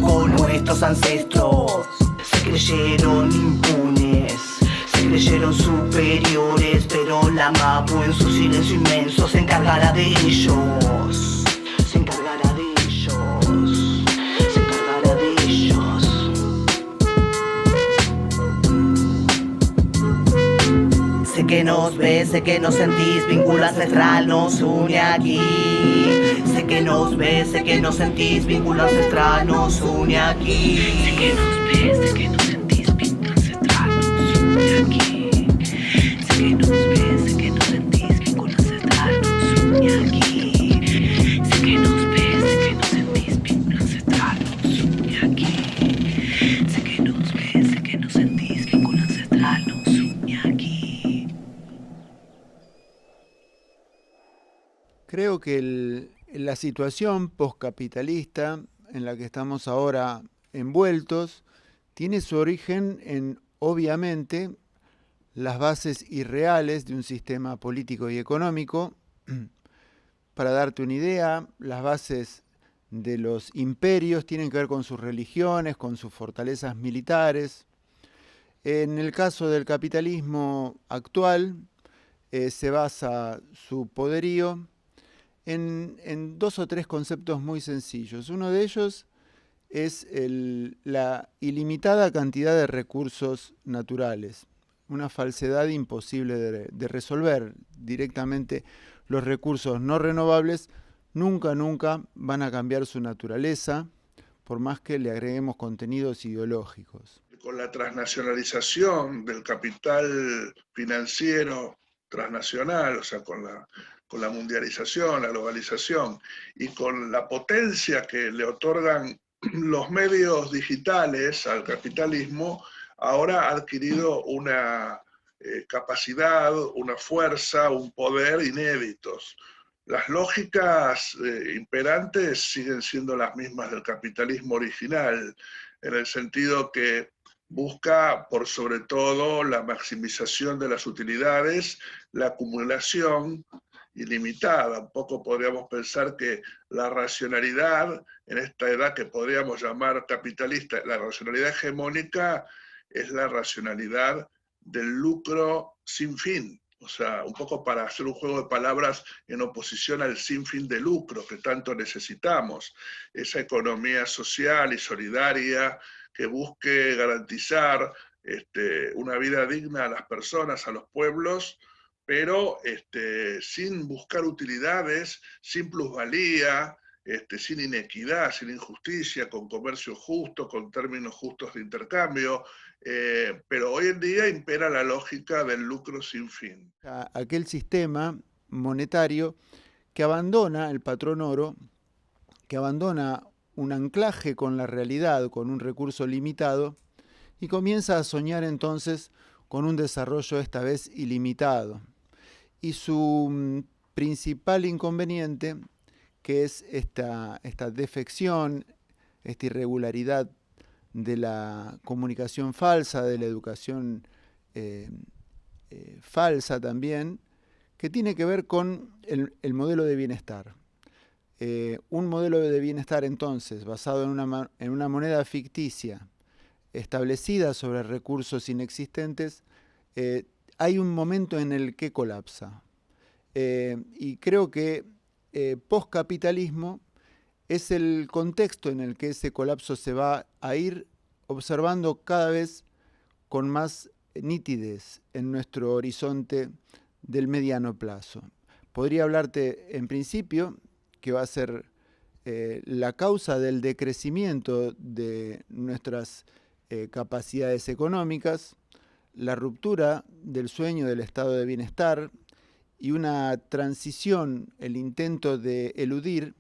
hicieron con nuestros ancestros. Se creyeron impunes, se creyeron superiores, pero la Mapu en su silencio inmenso se encargará de ellos. Se encargará de ellos. Se encargará de ellos. Sé que nos ves, sé que nos sentís, vínculo ancestral nos une aquí. Sé que nos ves, sé que nos sentís, vínculo ancestral nos une aquí. Sé que nos ves, sé que nos sentís, vínculo ancestral nos une aquí. Sé que nos ves, sé que nos sentís, vínculo ancestral nos une aquí. Sé que nos ves, sé que nos sentís, vínculo ancestral nos une aquí. Sé que nos ves, sé que nos sentís, vínculo ancestral nos une aquí. Creo que la situación postcapitalista en la que estamos ahora envueltos tiene su origen en, obviamente, las bases irreales de un sistema político y económico. Para darte una idea, las bases de los imperios tienen que ver con sus religiones, con sus fortalezas militares. En el caso del capitalismo actual, se basa su poderío en dos o tres conceptos muy sencillos. Uno de ellos es la ilimitada cantidad de recursos naturales, una falsedad imposible de resolver. Directamente los recursos no renovables nunca van a cambiar su naturaleza, por más que le agreguemos contenidos ideológicos. Con la transnacionalización del capital financiero transnacional, o sea, con la mundialización, la globalización y con la potencia que le otorgan los medios digitales al capitalismo, ahora ha adquirido una capacidad, una fuerza, un poder inéditos. Las lógicas imperantes siguen siendo las mismas del capitalismo original, en el sentido que busca por sobre todo la maximización de las utilidades, la acumulación ilimitada. Un poco podríamos pensar que la racionalidad, en esta edad que podríamos llamar capitalista, la racionalidad hegemónica es la racionalidad del lucro sin fin. O sea, un poco para hacer un juego de palabras en oposición al sin fin de lucro que tanto necesitamos. Esa economía social y solidaria que busque garantizar una vida digna a las personas, a los pueblos, pero sin buscar utilidades, sin plusvalía, sin inequidad, sin injusticia, con comercio justo, con términos justos de intercambio, pero hoy en día impera la lógica del lucro sin fin. Aquel sistema monetario que abandona el patrón oro, que abandona un anclaje con la realidad, con un recurso limitado, y comienza a soñar entonces con un desarrollo esta vez ilimitado. Y su principal inconveniente, que es esta defección, esta irregularidad de la comunicación falsa, de la educación falsa también, que tiene que ver con el modelo de bienestar. Un modelo de bienestar entonces basado en una moneda ficticia establecida sobre recursos inexistentes, hay un momento en el que colapsa. Y creo que postcapitalismo es el contexto en el que ese colapso se va a ir observando cada vez con más nitidez en nuestro horizonte del mediano plazo. Podría hablarte en principio que va a ser la causa del decrecimiento de nuestras capacidades económicas, la ruptura del sueño del estado de bienestar y una transición, el intento de eludir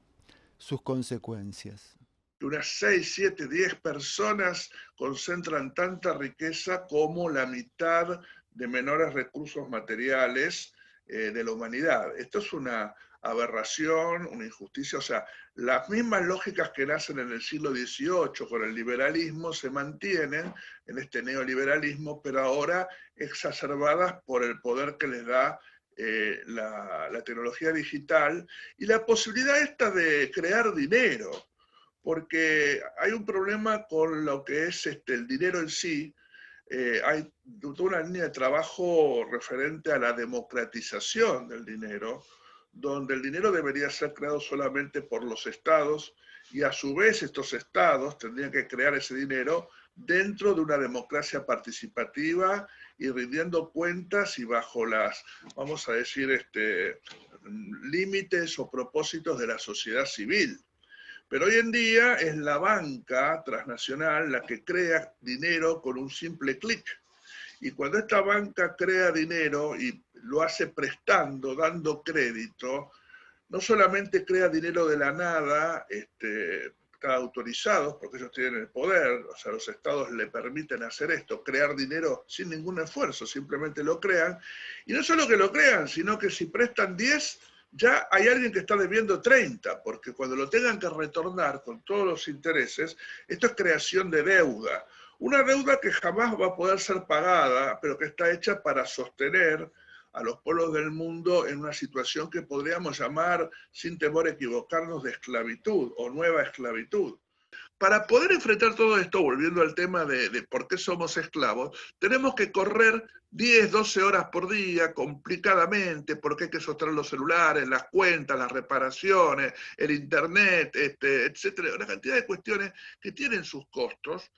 sus consecuencias. Unas 6, 7, 10 personas concentran tanta riqueza como la mitad de menores recursos materiales de la humanidad. Esto es una aberración, una injusticia, o sea, las mismas lógicas que nacen en el siglo XVIII con el liberalismo se mantienen en este neoliberalismo, pero ahora exacerbadas por el poder que les da la tecnología digital y la posibilidad esta de crear dinero. porque hay un problema con lo que es el dinero en sí. Hay toda una línea de trabajo referente a la democratización del dinero, donde el dinero debería ser creado solamente por los estados y a su vez estos estados tendrían que crear ese dinero dentro de una democracia participativa y rindiendo cuentas y bajo las, vamos a decir, límites o propósitos de la sociedad civil. Pero hoy en día es la banca transnacional la que crea dinero con un simple clic. Y cuando esta banca crea dinero y lo hace prestando, dando crédito, no solamente crea dinero de la nada, está autorizados porque ellos tienen el poder, o sea, los estados le permiten hacer esto, crear dinero sin ningún esfuerzo, simplemente lo crean. Y no solo que lo crean, sino que si prestan 10, ya hay alguien que está debiendo 30, porque cuando lo tengan que retornar con todos los intereses, esto es creación de deuda. Una deuda que jamás va a poder ser pagada, pero que está hecha para sostener a los pueblos del mundo en una situación que podríamos llamar, sin temor a equivocarnos, de esclavitud o nueva esclavitud. Para poder enfrentar todo esto, volviendo al tema de por qué somos esclavos, tenemos que correr 10, 12 horas por día, complicadamente, porque hay que sostener los celulares, las cuentas, las reparaciones, el internet, etcétera. Una cantidad de cuestiones que tienen sus costos.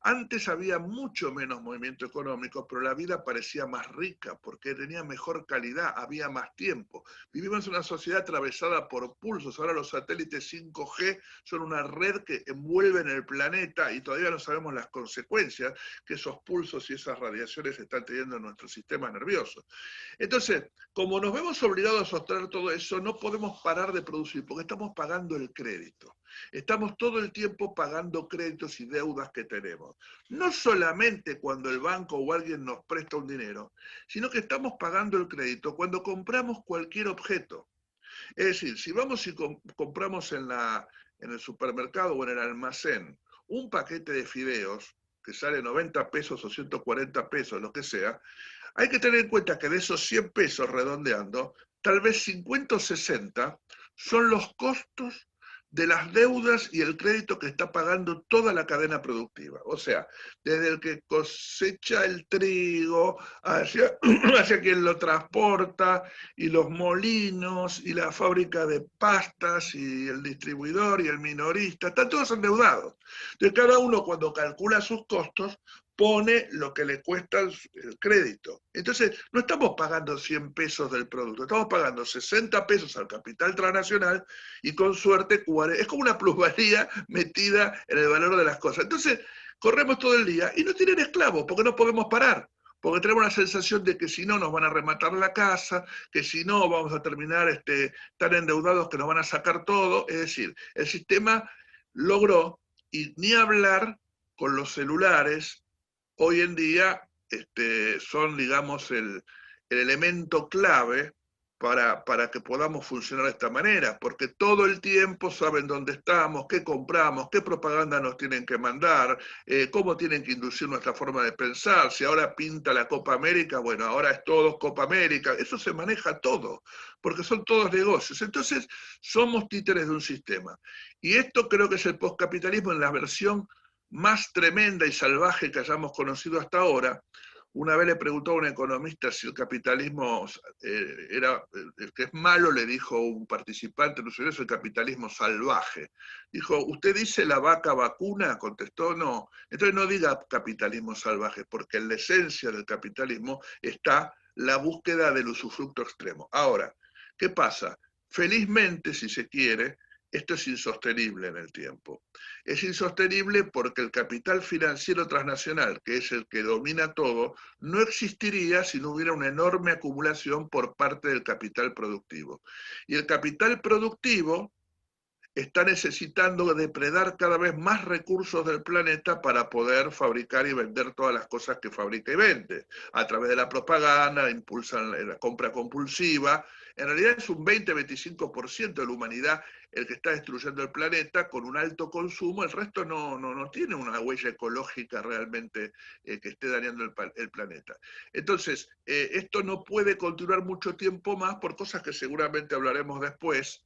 Antes había mucho menos movimiento económico, pero la vida parecía más rica porque tenía mejor calidad, había más tiempo. Vivimos en una sociedad atravesada por pulsos. Ahora los satélites 5G son una red que envuelven el planeta y todavía no sabemos las consecuencias que esos pulsos y esas radiaciones están teniendo en nuestro sistema nervioso. Entonces, como nos vemos obligados a sostener todo eso, no podemos parar de producir porque estamos pagando el crédito. Estamos todo el tiempo pagando créditos y deudas que tenemos. No solamente cuando el banco o alguien nos presta un dinero, sino que estamos pagando el crédito cuando compramos cualquier objeto. Es decir, si vamos y compramos en el supermercado o en el almacén un paquete de fideos que sale 90 pesos o 140 pesos, lo que sea, hay que tener en cuenta que de esos 100 pesos redondeando, tal vez 50 o 60 son los costos de las deudas y el crédito que está pagando toda la cadena productiva. O sea, desde el que cosecha el trigo, hacia quien lo transporta, y los molinos, y la fábrica de pastas, y el distribuidor, y el minorista, están todos endeudados. Entonces cada uno cuando calcula sus costos, pone lo que le cuesta el crédito. Entonces, no estamos pagando 100 pesos del producto, estamos pagando 60 pesos al capital transnacional y con suerte 40. Es como una plusvalía metida en el valor de las cosas. Entonces, corremos todo el día y no tienen esclavos porque no podemos parar. Porque tenemos la sensación de que si no nos van a rematar la casa, que si no vamos a terminar tan endeudados que nos van a sacar todo. Es decir, el sistema logró, y ni hablar con los celulares, hoy en día son, digamos, el elemento clave para que podamos funcionar de esta manera, porque todo el tiempo saben dónde estamos, qué compramos, qué propaganda nos tienen que mandar, cómo tienen que inducir nuestra forma de pensar. Si ahora pinta la Copa América, bueno, ahora es todo Copa América. Eso se maneja todo, porque son todos negocios. Entonces, somos títeres de un sistema. Y esto creo que es el postcapitalismo en la versión más tremenda y salvaje que hayamos conocido hasta ahora. Una vez le preguntó a un economista si el capitalismo era, el que es malo, le dijo un participante, no sé, es el capitalismo salvaje. Dijo, ¿usted dice la vaca vacuna? Contestó, no. Entonces no diga capitalismo salvaje, porque en la esencia del capitalismo está la búsqueda del usufructo extremo. Ahora, ¿qué pasa? Felizmente, si se quiere, esto es insostenible en el tiempo. Es insostenible porque el capital financiero transnacional, que es el que domina todo, no existiría si no hubiera una enorme acumulación por parte del capital productivo. Y el capital productivo está necesitando depredar cada vez más recursos del planeta para poder fabricar y vender todas las cosas que fabrica y vende. A través de la propaganda, impulsan la compra compulsiva. En realidad es un 20-25% de la humanidad el que está destruyendo el planeta con un alto consumo. El resto no tiene una huella ecológica realmente que esté dañando el planeta. Entonces, esto no puede continuar mucho tiempo más por cosas que seguramente hablaremos después,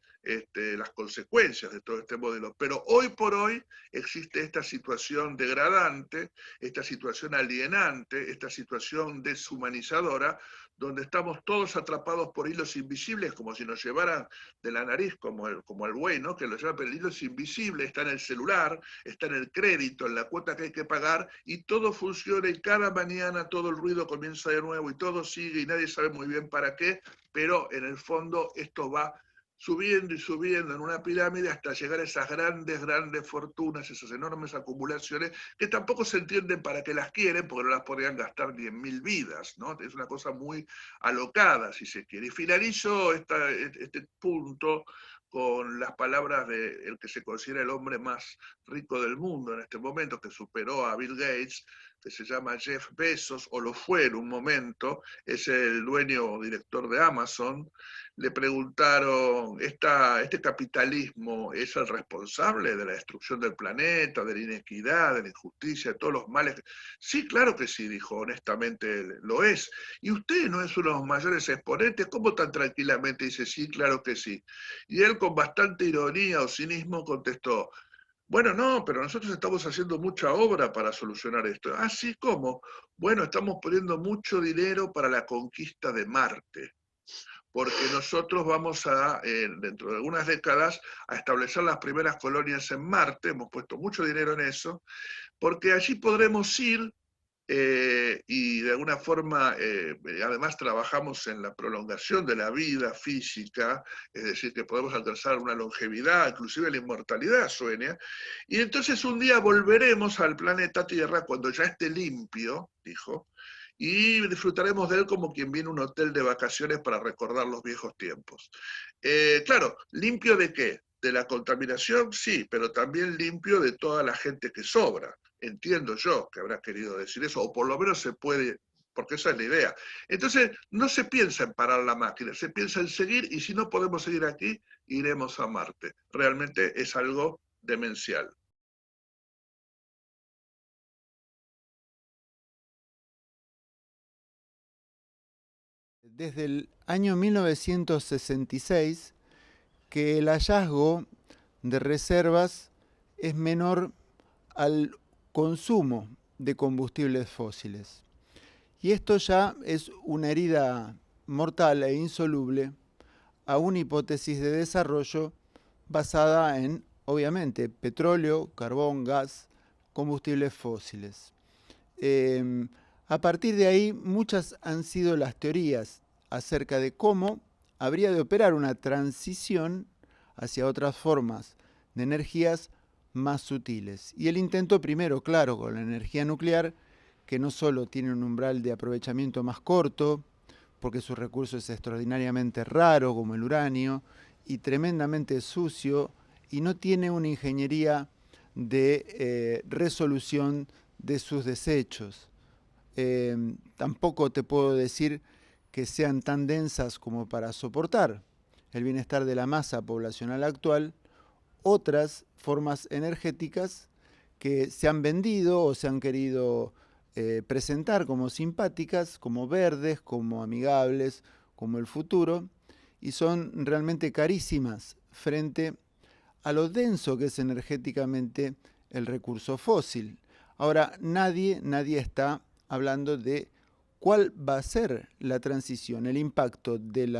las consecuencias de todo este modelo. Pero hoy por hoy existe esta situación degradante, esta situación alienante, esta situación deshumanizadora, donde estamos todos atrapados por hilos invisibles, como si nos llevaran de la nariz, como el buey, ¿no? Que lo lleva, pero el hilo es invisible, está en el celular, está en el crédito, en la cuota que hay que pagar, y todo funciona, y cada mañana todo el ruido comienza de nuevo, y todo sigue, y nadie sabe muy bien para qué, pero en el fondo esto va subiendo y subiendo en una pirámide hasta llegar a esas grandes, grandes fortunas, esas enormes acumulaciones, que tampoco se entienden para qué las quieren, porque no las podrían gastar ni en 1000 vidas, ¿no? Es una cosa muy alocada, si se quiere. Y finalizo este punto con las palabras de el que se considera el hombre más rico del mundo en este momento, que superó a Bill Gates, que se llama Jeff Bezos, o lo fue en un momento, es el dueño o director de Amazon. Le preguntaron, ¿este capitalismo es el responsable de la destrucción del planeta, de la inequidad, de la injusticia, de todos los males? Sí, claro que sí, dijo, honestamente lo es. ¿Y usted no es uno de los mayores exponentes? ¿Cómo tan tranquilamente dice, sí, claro que sí? Y él con bastante ironía o cinismo contestó, bueno, no, pero nosotros estamos haciendo mucha obra para solucionar esto. Así como, bueno, estamos poniendo mucho dinero para la conquista de Marte, porque nosotros vamos a, dentro de algunas décadas, a establecer las primeras colonias en Marte, hemos puesto mucho dinero en eso, porque allí podremos ir y de alguna forma, además trabajamos en la prolongación de la vida física, es decir, que podemos alcanzar una longevidad, inclusive la inmortalidad sueña, y entonces un día volveremos al planeta Tierra cuando ya esté limpio, dijo, y disfrutaremos de él como quien viene a un hotel de vacaciones para recordar los viejos tiempos. Claro, ¿limpio de qué? ¿De la contaminación? Sí, pero también limpio de toda la gente que sobra. Entiendo yo que habrá querido decir eso, o por lo menos se puede, porque esa es la idea. Entonces, no se piensa en parar la máquina, se piensa en seguir, y si no podemos seguir aquí, iremos a Marte. Realmente es algo demencial. Desde el año 1966 que el hallazgo de reservas es menor al consumo de combustibles fósiles. Y esto ya es una herida mortal e insoluble a una hipótesis de desarrollo basada en, obviamente, petróleo, carbón, gas, combustibles fósiles. A partir de ahí, muchas han sido las teorías acerca de cómo habría de operar una transición hacia otras formas de energías más sutiles. Y el intento primero, claro, con la energía nuclear, que no solo tiene un umbral de aprovechamiento más corto, porque su recurso es extraordinariamente raro, como el uranio, y tremendamente sucio, y no tiene una ingeniería de resolución de sus desechos. Tampoco te puedo decir que sean tan densas como para soportar el bienestar de la masa poblacional actual, otras formas energéticas que se han vendido o se han querido presentar como simpáticas, como verdes, como amigables, como el futuro, y son realmente carísimas frente a lo denso que es energéticamente el recurso fósil. Ahora, nadie está hablando de cuál va a ser la transición, el impacto del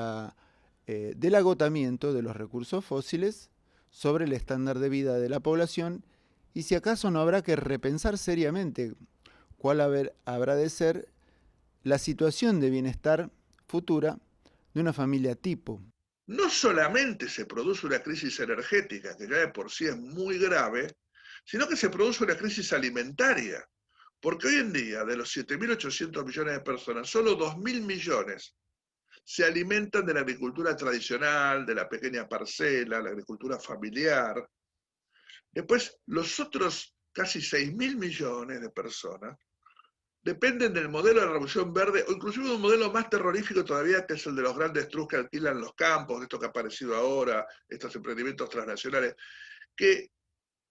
agotamiento de los recursos fósiles sobre el estándar de vida de la población, y si acaso no habrá que repensar seriamente cuál habrá de ser la situación de bienestar futura de una familia tipo. No solamente se produce una crisis energética, que ya de por sí es muy grave, sino que se produce una crisis alimentaria. Porque hoy en día, de los 7.800 millones de personas, solo 2.000 millones se alimentan de la agricultura tradicional, de la pequeña parcela, la agricultura familiar. Después, los otros casi 6.000 millones de personas dependen del modelo de la Revolución Verde, o inclusive de un modelo más terrorífico todavía, que es el de los grandes trucks que alquilan los campos, de esto que ha aparecido ahora, estos emprendimientos transnacionales, que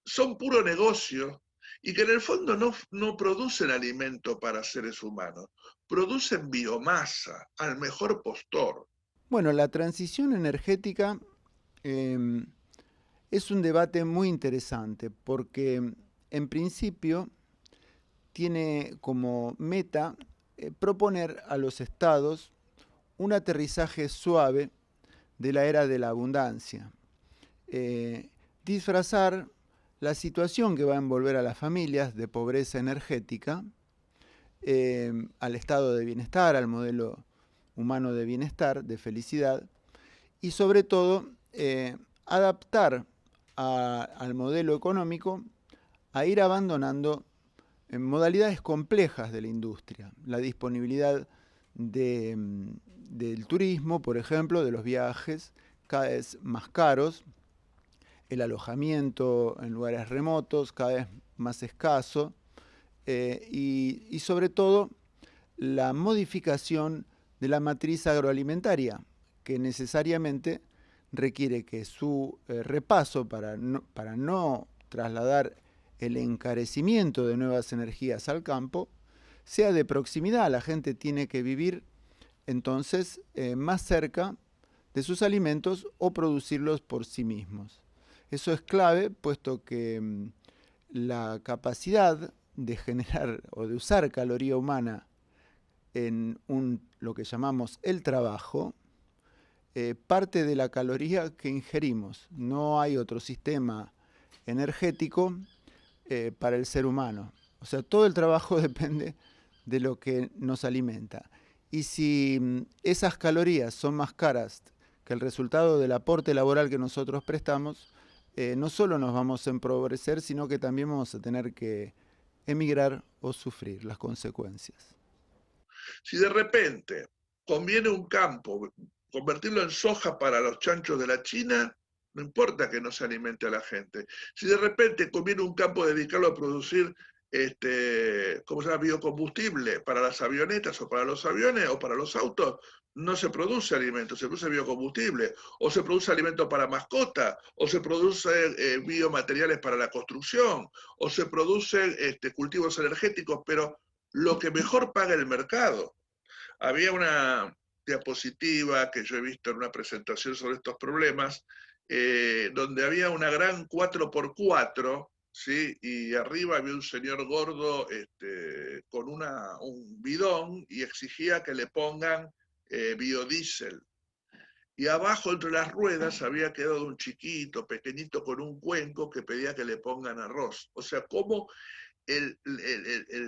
son puro negocio y que en el fondo no producen alimento para seres humanos, producen biomasa al mejor postor. Bueno, la transición energética Eh, es un debate muy interesante porque en principio tiene como meta proponer a los estados un aterrizaje suave de la era de la abundancia, disfrazar la situación que va a envolver a las familias de pobreza energética, al estado de bienestar, al modelo humano de bienestar, de felicidad, y sobre todo adaptar al modelo económico a ir abandonando en modalidades complejas de la industria, la disponibilidad del turismo, por ejemplo, de los viajes cada vez más caros, el alojamiento en lugares remotos cada vez más escaso, y sobre todo la modificación de la matriz agroalimentaria, que necesariamente requiere que su repaso para no trasladar el encarecimiento de nuevas energías al campo sea de proximidad. La gente tiene que vivir entonces más cerca de sus alimentos o producirlos por sí mismos. Eso es clave, puesto que la capacidad de generar o de usar caloría humana en lo que llamamos el trabajo, parte de la caloría que ingerimos. No hay otro sistema energético para el ser humano. O sea, todo el trabajo depende de lo que nos alimenta. Y si esas calorías son más caras que el resultado del aporte laboral que nosotros prestamos, no solo nos vamos a empobrecer, sino que también vamos a tener que emigrar o sufrir las consecuencias. Si de repente conviene un campo convertirlo en soja para los chanchos de la China, no importa que no se alimente a la gente. Si de repente conviene un campo dedicarlo a producir ¿cómo se llama? Biocombustible para las avionetas o para los aviones o para los autos, no se produce alimento, se produce biocombustible, o se produce alimento para mascota, o se produce biomateriales para la construcción, o se producen cultivos energéticos, pero lo que mejor paga el mercado. Había una diapositiva que yo he visto en una presentación sobre estos problemas, donde había una gran 4x4, ¿sí? Y arriba había un señor gordo con un bidón y exigía que le pongan biodiesel. Y abajo entre las ruedas había quedado un chiquito, pequeñito, con un cuenco que pedía que le pongan arroz. O sea, cómo el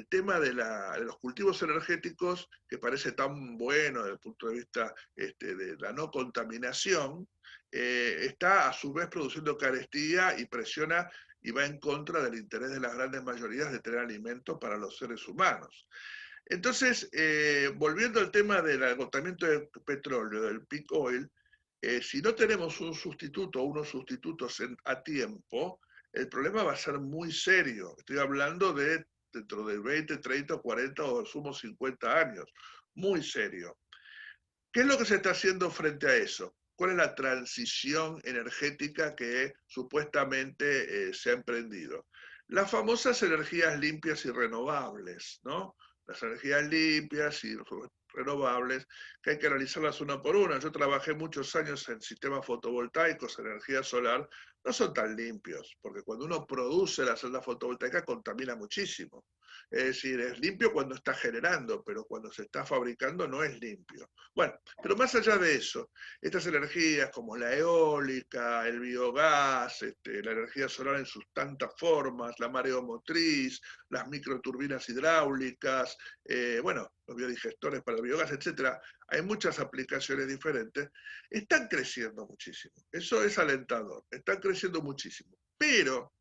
tema de los cultivos energéticos, que parece tan bueno desde el punto de vista de la no contaminación, está a su vez produciendo carestía y presiona y va en contra del interés de las grandes mayorías de tener alimentos para los seres humanos. Entonces, volviendo al tema del agotamiento del petróleo, del peak oil, si no tenemos un sustituto o unos sustitutos a tiempo, el problema va a ser muy serio. Estoy hablando de dentro de 20, 30, 40 o sumo 50 años. Muy serio. ¿Qué es lo que se está haciendo frente a eso? ¿Cuál es la transición energética que supuestamente se ha emprendido? Las famosas energías limpias y renovables, ¿no? Las energías limpias y renovables, que hay que analizarlas una por una. Yo trabajé muchos años en sistemas fotovoltaicos, energía solar, no son tan limpios, porque cuando uno produce la celda fotovoltaica contamina muchísimo. Es decir, es limpio cuando está generando, pero cuando se está fabricando no es limpio. Bueno, pero más allá de eso, estas energías como la eólica, el biogás, la energía solar en sus tantas formas, la mareomotriz, las microturbinas hidráulicas, bueno, los biodigestores para el biogás, etcétera, hay muchas aplicaciones diferentes, están creciendo muchísimo. Eso es alentador, están creciendo muchísimo. Pero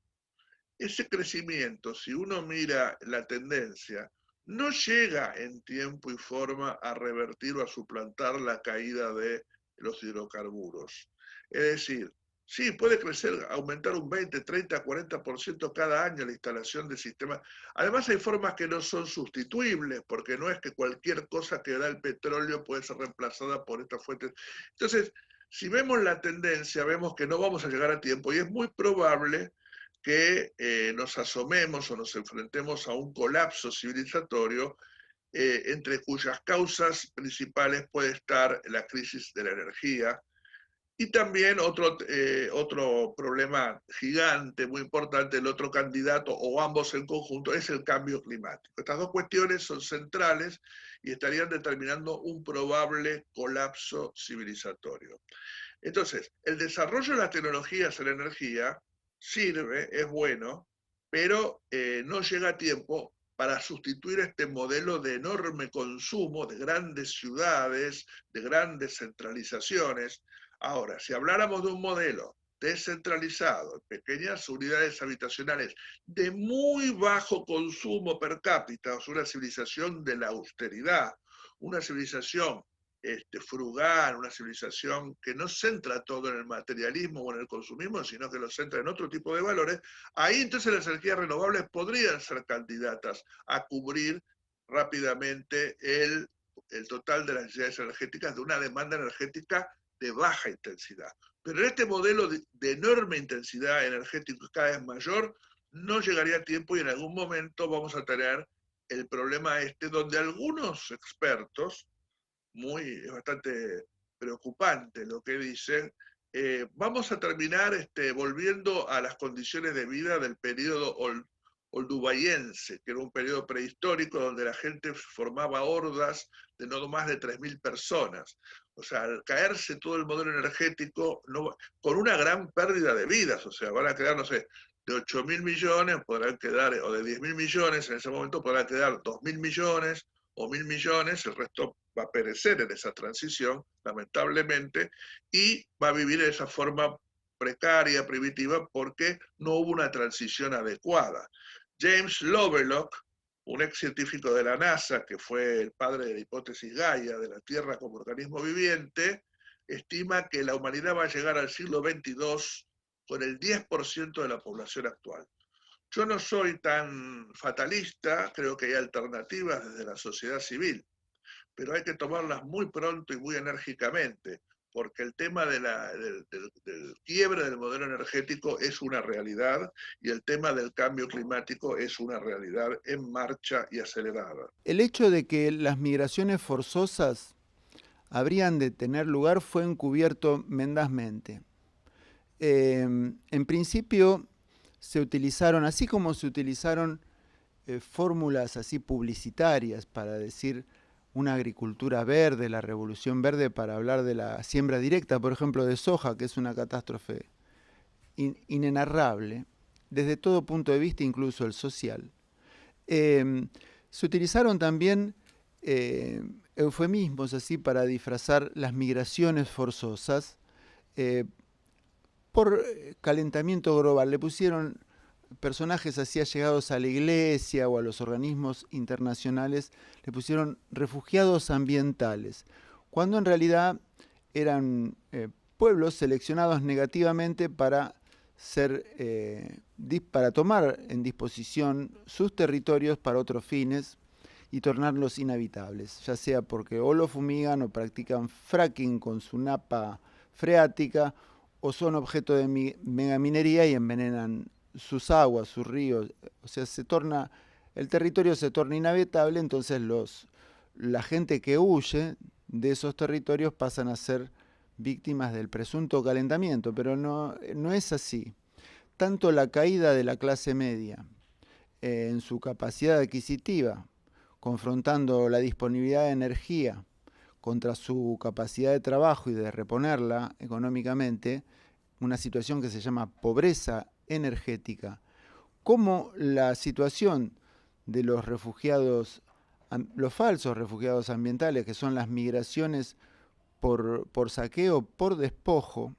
ese crecimiento, si uno mira la tendencia, no llega en tiempo y forma a revertir o a suplantar la caída de los hidrocarburos. Es decir, sí, puede crecer, aumentar un 20, 30, 40% cada año la instalación de sistemas. Además hay formas que no son sustituibles, porque no es que cualquier cosa que da el petróleo puede ser reemplazada por estas fuentes. Entonces, si vemos la tendencia, vemos que no vamos a llegar a tiempo y es muy probable que nos asomemos o nos enfrentemos a un colapso civilizatorio entre cuyas causas principales puede estar la crisis de la energía, Y también otro problema gigante, muy importante, el otro candidato o ambos en conjunto, es el cambio climático. Estas dos cuestiones son centrales y estarían determinando un probable colapso civilizatorio. Entonces, el desarrollo de las tecnologías en la energía sirve, es bueno, pero no llega a tiempo para sustituir este modelo de enorme consumo de grandes ciudades, de grandes centralizaciones. Ahora, si habláramos de un modelo descentralizado, pequeñas unidades habitacionales de muy bajo consumo per cápita, o sea, una civilización de la austeridad, una civilización frugal, una civilización que no centra todo en el materialismo o en el consumismo, sino que lo centra en otro tipo de valores, ahí entonces las energías renovables podrían ser candidatas a cubrir rápidamente el total de las necesidades energéticas de una demanda energética de baja intensidad. Pero en este modelo de enorme intensidad energética cada vez mayor, no llegaría a tiempo y en algún momento vamos a tener el problema donde algunos expertos, es bastante preocupante lo que dicen, vamos a terminar volviendo a las condiciones de vida del periodo oldubayense, que era un periodo prehistórico donde la gente formaba hordas de no más de 3.000 personas. O sea, al caerse todo el modelo energético, con una gran pérdida de vidas, o sea, van a quedar, no sé, de 8.000 millones podrán quedar, o de 10.000 millones, en ese momento podrán quedar 2.000 millones o 1.000 millones, el resto va a perecer en esa transición, lamentablemente, y va a vivir de esa forma precaria, primitiva, porque no hubo una transición adecuada. James Lovelock, un ex científico de la NASA, que fue el padre de la hipótesis Gaia, de la Tierra como organismo viviente, estima que la humanidad va a llegar al siglo XXII con el 10% de la población actual. Yo no soy tan fatalista, creo que hay alternativas desde la sociedad civil, pero hay que tomarlas muy pronto y muy enérgicamente, porque el tema del quiebre del modelo energético es una realidad y el tema del cambio climático es una realidad en marcha y acelerada. El hecho de que las migraciones forzosas habrían de tener lugar fue encubierto mendazmente. En principio se utilizaron, así como se utilizaron fórmulas así publicitarias para decir una agricultura verde, la revolución verde, para hablar de la siembra directa, por ejemplo, de soja, que es una catástrofe inenarrable, desde todo punto de vista, incluso el social. Se utilizaron también eufemismos así para disfrazar las migraciones forzosas por calentamiento global. Le pusieron personajes así allegados a la iglesia o a los organismos internacionales, le pusieron refugiados ambientales, cuando en realidad eran pueblos seleccionados negativamente para tomar en disposición sus territorios para otros fines y tornarlos inhabitables, ya sea porque o lo fumigan o practican fracking con su napa freática o son objeto de megaminería y envenenan sus aguas, sus ríos, o sea, el territorio se torna inhabitable, entonces la gente que huye de esos territorios pasan a ser víctimas del presunto calentamiento, pero no es así. Tanto la caída de la clase media en su capacidad adquisitiva, confrontando la disponibilidad de energía contra su capacidad de trabajo y de reponerla económicamente, una situación que se llama pobreza energética, como la situación de los refugiados, los falsos refugiados ambientales, que son las migraciones por saqueo, por despojo,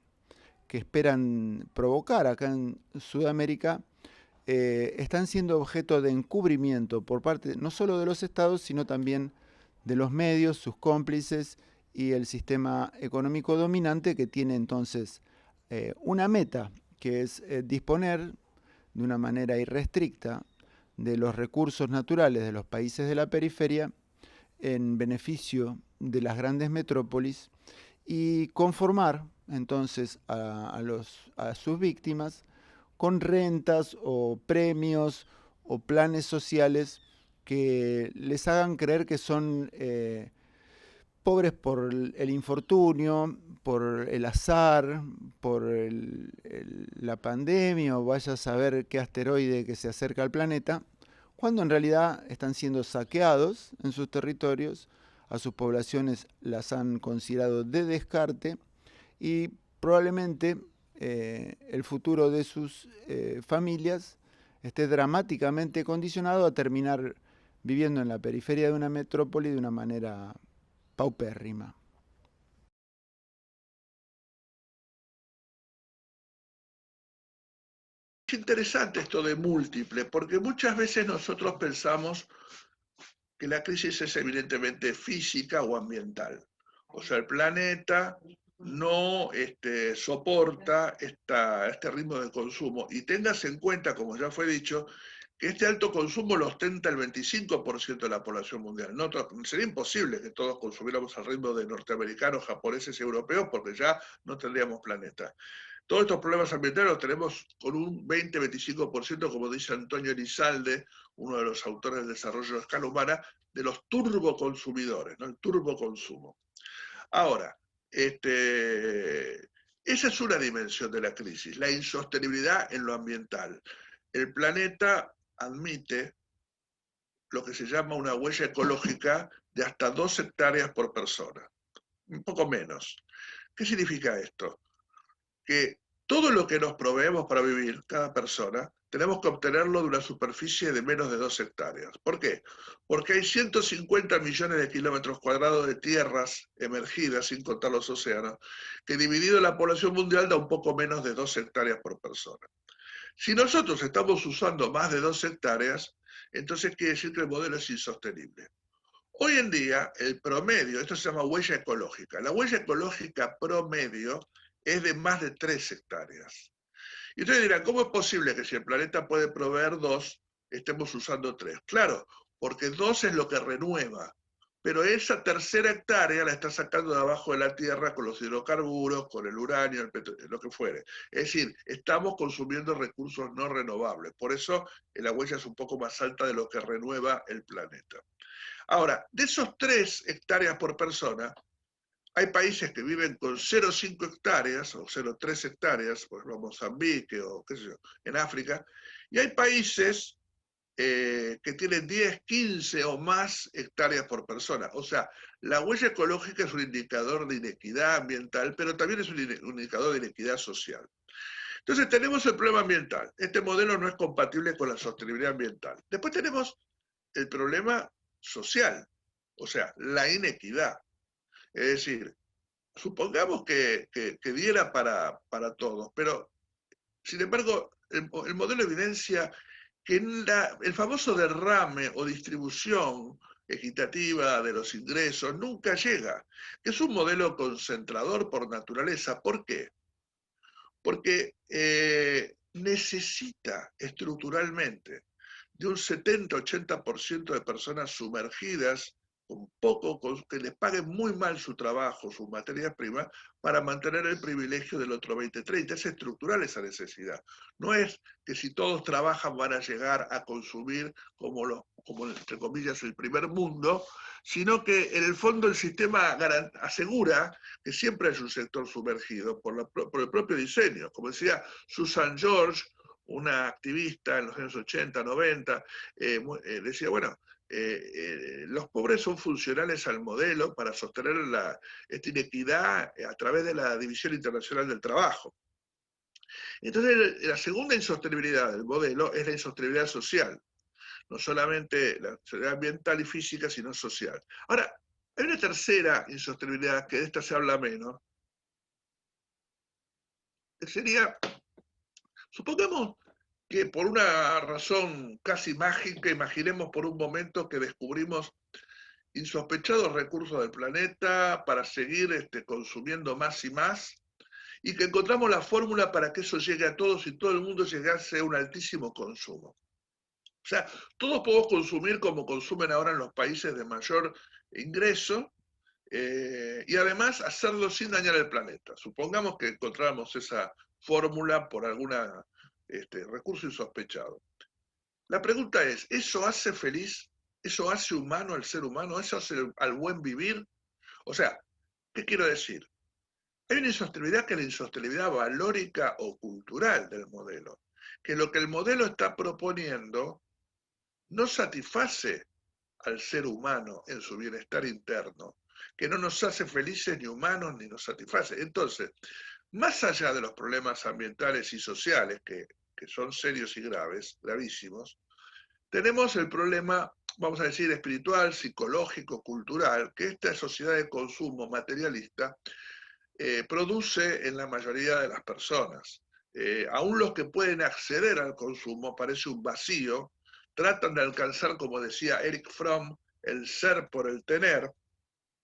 que esperan provocar acá en Sudamérica, están siendo objeto de encubrimiento por parte no solo de los estados, sino también de los medios, sus cómplices y el sistema económico dominante, que tiene entonces una meta, que es disponer de una manera irrestricta de los recursos naturales de los países de la periferia en beneficio de las grandes metrópolis y conformar entonces a sus víctimas con rentas o premios o planes sociales que les hagan creer que son pobres por el infortunio, por el azar, por la pandemia, o vaya a saber qué asteroide que se acerca al planeta, cuando en realidad están siendo saqueados en sus territorios, a sus poblaciones las han considerado de descarte y probablemente el futuro de sus familias esté dramáticamente condicionado a terminar viviendo en la periferia de una metrópoli de una manera paupérrima. Es interesante esto de múltiple, porque muchas veces nosotros pensamos que la crisis es evidentemente física o ambiental. O sea, el planeta no soporta este ritmo de consumo. Y tengas en cuenta, como ya fue dicho, que este alto consumo lo ostenta el 25% de la población mundial. No, sería imposible que todos consumiéramos al ritmo de norteamericanos, japoneses y europeos, porque ya no tendríamos planeta. Todos estos problemas ambientales los tenemos con un 20-25%, como dice Antonio Elizalde, uno de los autores del desarrollo de escala humana, de los turboconsumidores, ¿no? El turboconsumo. Ahora, esa es una dimensión de la crisis, la insostenibilidad en lo ambiental. El planeta admite lo que se llama una huella ecológica de hasta 2 hectáreas por persona, un poco menos. ¿Qué significa esto? Que todo lo que nos proveemos para vivir, cada persona, tenemos que obtenerlo de una superficie de menos de 2 hectáreas. ¿Por qué? Porque hay 150 millones de kilómetros cuadrados de tierras emergidas, sin contar los océanos, que dividido la población mundial da un poco menos de 2 hectáreas por persona. Si nosotros estamos usando más de 2 hectáreas, entonces quiere decir que el modelo es insostenible. Hoy en día, el promedio, esto se llama huella ecológica, la huella ecológica promedio es de más de 3 hectáreas. Y ustedes dirán, ¿cómo es posible que si el planeta puede proveer 2, estemos usando 3? Claro, porque 2 es lo que renueva, pero esa tercera hectárea la está sacando de abajo de la tierra con los hidrocarburos, con el uranio, el petróleo, lo que fuere. Es decir, estamos consumiendo recursos no renovables. Por eso la huella es un poco más alta de lo que renueva el planeta. Ahora, de esos 3 hectáreas por persona, hay países que viven con 0,5 hectáreas o 0,3 hectáreas, por ejemplo Mozambique o qué sé yo, en África, y hay países que tienen 10, 15 o más hectáreas por persona. O sea, la huella ecológica es un indicador de inequidad ambiental, pero también es un indicador de inequidad social. Entonces tenemos el problema ambiental. Este modelo no es compatible con la sostenibilidad ambiental. Después tenemos el problema social, o sea, la inequidad. Es decir, supongamos que diera para todos, pero sin embargo, el modelo evidencia que el famoso derrame o distribución equitativa de los ingresos nunca llega, que es un modelo concentrador por naturaleza. ¿Por qué? Porque necesita estructuralmente de un 70-80% de personas sumergidas que les paguen muy mal su trabajo, sus materias primas, para mantener el privilegio del otro 20-30. Es estructural esa necesidad. No es que si todos trabajan van a llegar a consumir como entre comillas, el primer mundo, sino que en el fondo el sistema asegura que siempre hay un sector sumergido por el propio diseño. Como decía Susan George, una activista en los años 80, 90, decía, bueno, los pobres son funcionales al modelo para sostener esta inequidad a través de la División Internacional del Trabajo. Entonces, la segunda insostenibilidad del modelo es la insostenibilidad social. No solamente la insostenibilidad ambiental y física, sino social. Ahora, hay una tercera insostenibilidad, que de esta se habla menos, que sería, supongamos que por una razón casi mágica, imaginemos por un momento que descubrimos insospechados recursos del planeta para seguir consumiendo más y más, y que encontramos la fórmula para que eso llegue a todos y todo el mundo llegase a un altísimo consumo. O sea, todos podemos consumir como consumen ahora en los países de mayor ingreso, y además hacerlo sin dañar el planeta. Supongamos que encontráramos esa fórmula por algún recurso insospechado. La pregunta es, ¿eso hace feliz? ¿Eso hace humano al ser humano? ¿Eso hace al buen vivir? O sea, ¿qué quiero decir? Hay una insostenibilidad que es la insostenibilidad valórica o cultural del modelo, que lo que el modelo está proponiendo no satisface al ser humano en su bienestar interno, que no nos hace felices ni humanos ni nos satisface. Entonces, más allá de los problemas ambientales y sociales, que son serios y graves, gravísimos, tenemos el problema, vamos a decir, espiritual, psicológico, cultural, que esta sociedad de consumo materialista produce en la mayoría de las personas. Aún los que pueden acceder al consumo parece un vacío, tratan de alcanzar, como decía Eric Fromm, el ser por el tener,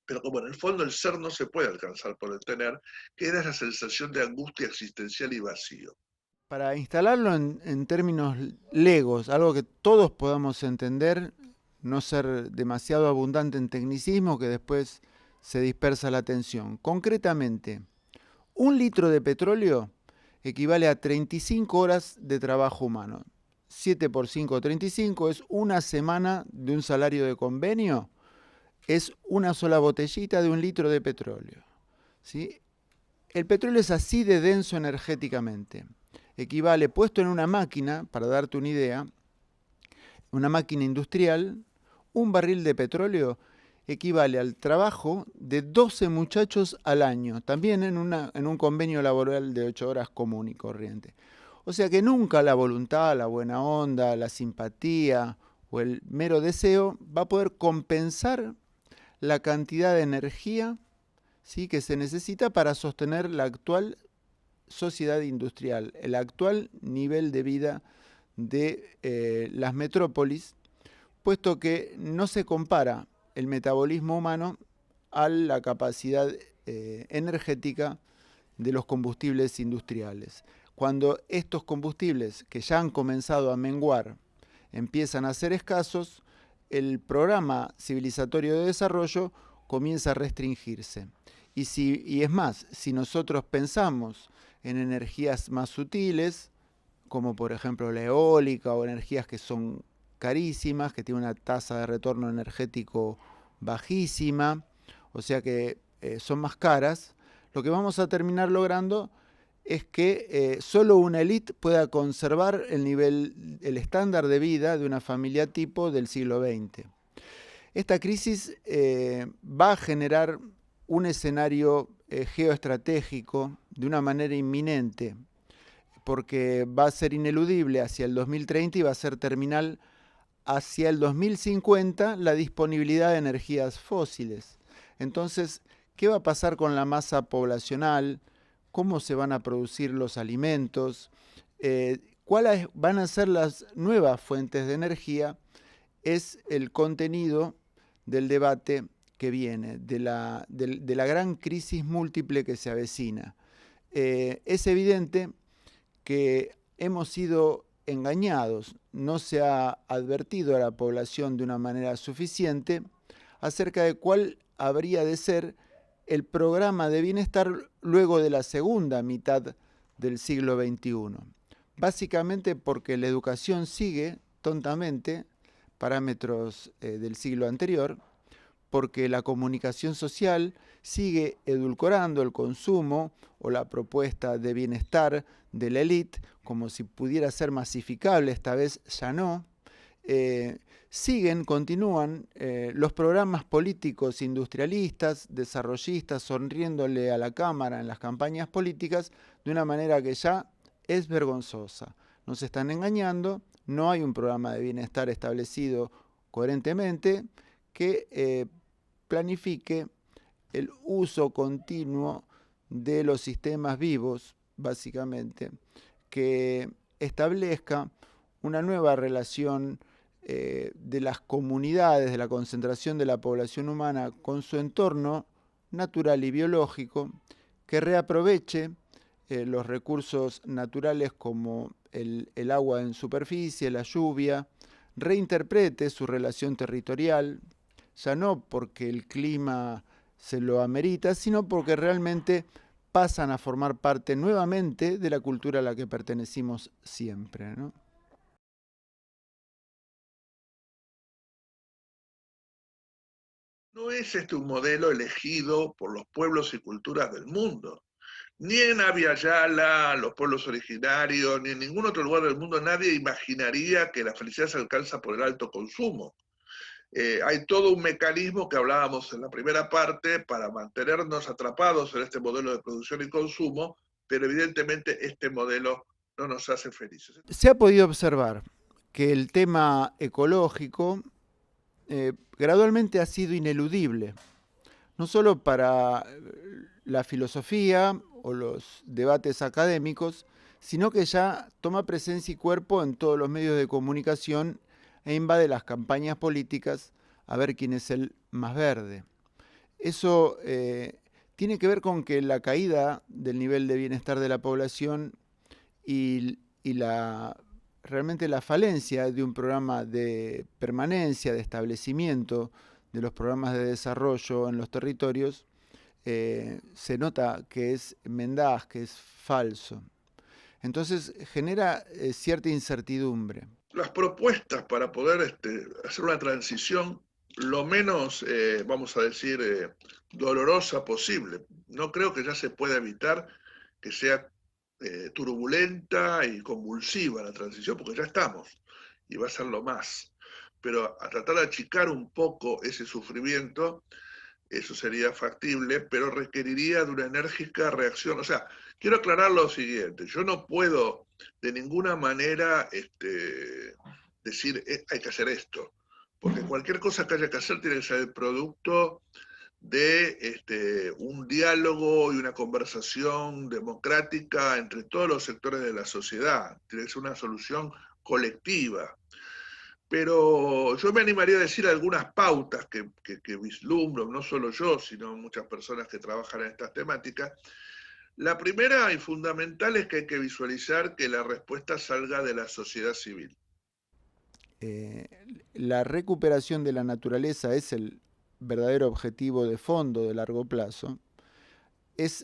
pero como en el fondo el ser no se puede alcanzar por el tener, queda esa sensación de angustia existencial y vacío. Para instalarlo en términos legos, algo que todos podamos entender, no ser demasiado abundante en tecnicismo que después se dispersa la atención. Concretamente, 1 litro de petróleo equivale a 35 horas de trabajo humano. 7 por 5, 35 es una semana de un salario de convenio, es una sola botellita de 1 litro de petróleo. ¿Sí? El petróleo es así de denso energéticamente. Equivale, puesto en una máquina, para darte una idea, una máquina industrial, un barril de petróleo equivale al trabajo de 12 muchachos al año, también en un convenio laboral de 8 horas común y corriente. O sea que nunca la voluntad, la buena onda, la simpatía o el mero deseo va a poder compensar la cantidad de energía, ¿sí?, que se necesita para sostener la actual sociedad industrial, el actual nivel de vida de las metrópolis, puesto que no se compara el metabolismo humano a la capacidad energética de los combustibles industriales. Cuando estos combustibles, que ya han comenzado a menguar, empiezan a ser escasos, el programa civilizatorio de desarrollo comienza a restringirse. Y es más, si nosotros pensamos en energías más sutiles, como por ejemplo la eólica o energías que son carísimas, que tienen una tasa de retorno energético bajísima, o sea que son más caras, lo que vamos a terminar logrando es que solo una élite pueda conservar el estándar de vida de una familia tipo del siglo XX. Esta crisis va a generar un escenario geoestratégico de una manera inminente, porque va a ser ineludible hacia el 2030 y va a ser terminal hacia el 2050 la disponibilidad de energías fósiles. Entonces, ¿qué va a pasar con la masa poblacional? ¿Cómo se van a producir los alimentos? ¿Cuáles van a ser las nuevas fuentes de energía? Es el contenido del debate que viene, de la gran crisis múltiple que se avecina. Es evidente que hemos sido engañados, no se ha advertido a la población de una manera suficiente acerca de cuál habría de ser el programa de bienestar luego de la segunda mitad del siglo XXI. Básicamente porque la educación sigue tontamente parámetros del siglo anterior, porque la comunicación social sigue edulcorando el consumo o la propuesta de bienestar de la élite, como si pudiera ser masificable, esta vez ya no. Continúan los programas políticos industrialistas, desarrollistas, sonriéndole a la Cámara en las campañas políticas de una manera que ya es vergonzosa. Nos están engañando, no hay un programa de bienestar establecido coherentemente que planifique el uso continuo de los sistemas vivos, básicamente, que establezca una nueva relación de las comunidades, de la concentración de la población humana con su entorno natural y biológico, que reaproveche los recursos naturales como el agua en superficie, la lluvia, reinterprete su relación territorial, ya no porque el clima se lo amerita, sino porque realmente pasan a formar parte nuevamente de la cultura a la que pertenecimos siempre, ¿no? No es un modelo elegido por los pueblos y culturas del mundo. Ni en Abya Yala, los pueblos originarios, ni en ningún otro lugar del mundo nadie imaginaría que la felicidad se alcanza por el alto consumo. Hay todo un mecanismo que hablábamos en la primera parte para mantenernos atrapados en este modelo de producción y consumo, pero evidentemente este modelo no nos hace felices. Se ha podido observar que el tema ecológico gradualmente ha sido ineludible, no solo para la filosofía o los debates académicos, sino que ya toma presencia y cuerpo en todos los medios de comunicación e invade las campañas políticas a ver quién es el más verde. Eso tiene que ver con que la caída del nivel de bienestar de la población y realmente la falencia de un programa de permanencia, de establecimiento de los programas de desarrollo en los territorios, se nota que es mendaz, que es falso. Entonces genera cierta incertidumbre. Las propuestas para poder hacer una transición lo menos, vamos a decir, dolorosa posible. No creo que ya se pueda evitar que sea turbulenta y convulsiva la transición, porque ya estamos, y va a ser lo más. Pero a tratar de achicar un poco ese sufrimiento, eso sería factible, pero requeriría de una enérgica reacción. O sea, quiero aclarar lo siguiente, yo no puedo de ninguna manera decir hay que hacer esto, porque cualquier cosa que haya que hacer tiene que ser el producto de un diálogo y una conversación democrática entre todos los sectores de la sociedad, tiene que ser una solución colectiva. Pero yo me animaría a decir algunas pautas que vislumbro, no solo yo, sino muchas personas que trabajan en estas temáticas. La primera y fundamental es que hay que visualizar que la respuesta salga de la sociedad civil. La recuperación de la naturaleza es el verdadero objetivo de fondo de largo plazo, es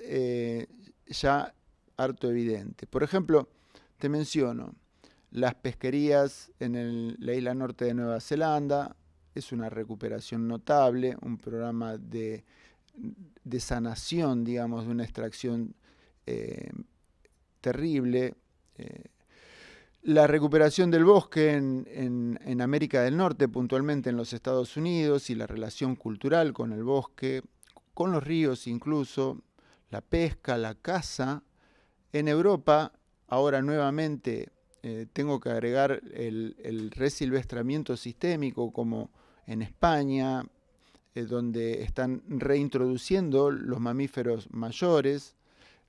ya harto evidente. Por ejemplo, te menciono, las pesquerías en la isla norte de Nueva Zelanda es una recuperación notable, un programa de sanación, digamos, de una extracción terrible. La recuperación del bosque en América del Norte, puntualmente en los Estados Unidos, y la relación cultural con el bosque, con los ríos incluso, la pesca, la caza. En Europa, ahora nuevamente, tengo que agregar el resilvestramiento sistémico, como en España, donde están reintroduciendo los mamíferos mayores,